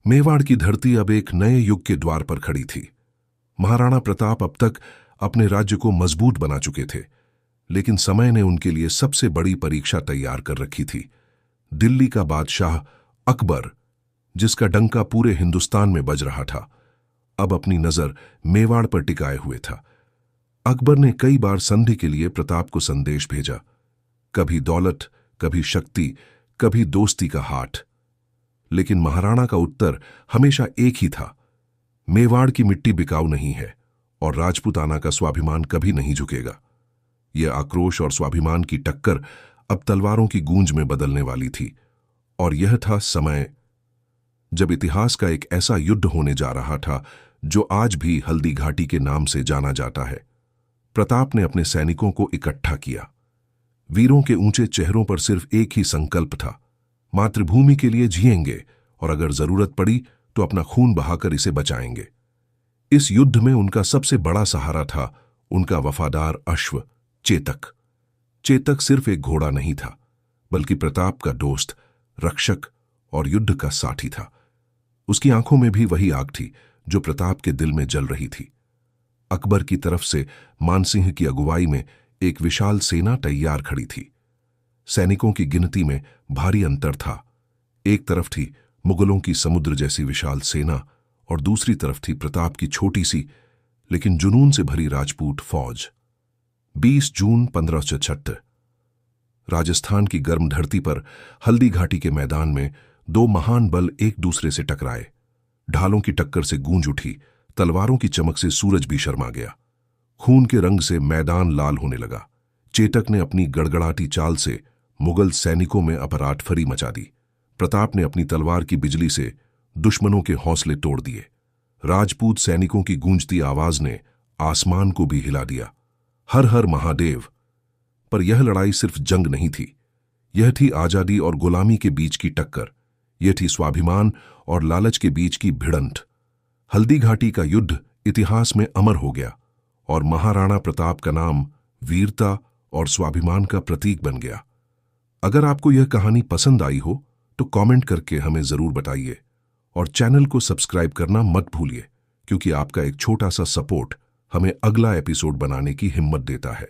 मेवाड़ की धरती अब एक नए युग के द्वार पर खड़ी थी। महाराणा प्रताप अब तक अपने राज्य को मजबूत बना चुके थे, लेकिन समय ने उनके लिए सबसे बड़ी परीक्षा तैयार कर रखी थी। दिल्ली का बादशाह अकबर, जिसका डंका पूरे हिंदुस्तान में बज रहा था, अब अपनी नजर मेवाड़ पर टिकाए हुए था। अकबर ने कई बार संधि के लिए प्रताप को संदेश भेजा, कभी दौलत, कभी शक्ति, कभी दोस्ती का हाथ। लेकिन महाराणा का उत्तर हमेशा एक ही था, मेवाड़ की मिट्टी बिकाऊ नहीं है और राजपूताना का स्वाभिमान कभी नहीं झुकेगा। यह आक्रोश और स्वाभिमान की टक्कर अब तलवारों की गूंज में बदलने वाली थी, और यह था समय जब इतिहास का एक ऐसा युद्ध होने जा रहा था जो आज भी हल्दी घाटी के नाम से जाना जाता है। प्रताप ने अपने सैनिकों को इकट्ठा किया। वीरों के ऊंचे चेहरों पर सिर्फ एक ही संकल्प था, मातृभूमि के लिए जिएंगे और अगर जरूरत पड़ी तो अपना खून बहाकर इसे बचाएंगे। इस युद्ध में उनका सबसे बड़ा सहारा था उनका वफादार अश्व चेतक। चेतक सिर्फ एक घोड़ा नहीं था, बल्कि प्रताप का दोस्त, रक्षक और युद्ध का साथी था। उसकी आंखों में भी वही आग थी जो प्रताप के दिल में जल रही थी। अकबर की तरफ से मानसिंह की अगुवाई में एक विशाल सेना तैयार खड़ी थी। सैनिकों की गिनती में भारी अंतर था। एक तरफ थी मुगलों की समुद्र जैसी विशाल सेना और दूसरी तरफ थी प्रताप की छोटी सी लेकिन जुनून से भरी राजपूत फौज। 20 जून 1576 राजस्थान की गर्म धरती पर हल्दी घाटी के मैदान में दो महान बल एक दूसरे से टकराए। ढालों की टक्कर से गूंज उठी, तलवारों की चमक से सूरज भी शर्मा गया। खून के रंग से मैदान लाल होने लगा। चेतक ने अपनी गड़गड़ाती चाल से मुगल सैनिकों में अपराधफरी मचा दी। प्रताप ने अपनी तलवार की बिजली से दुश्मनों के हौसले तोड़ दिए। राजपूत सैनिकों की गूंजती आवाज ने आसमान को भी हिला दिया, हर हर महादेव। पर यह लड़ाई सिर्फ जंग नहीं थी, यह थी आजादी और गुलामी के बीच की टक्कर। यह थी स्वाभिमान और लालच के बीच की भिड़ंत। हल्दी घाटी का युद्ध इतिहास में अमर हो गया और महाराणा प्रताप का नाम वीरता और स्वाभिमान का प्रतीक बन गया। अगर आपको यह कहानी पसंद आई हो तो कमेंट करके हमें जरूर बताइए और चैनल को सब्सक्राइब करना मत भूलिए, क्योंकि आपका एक छोटा सा सपोर्ट हमें अगला एपिसोड बनाने की हिम्मत देता है।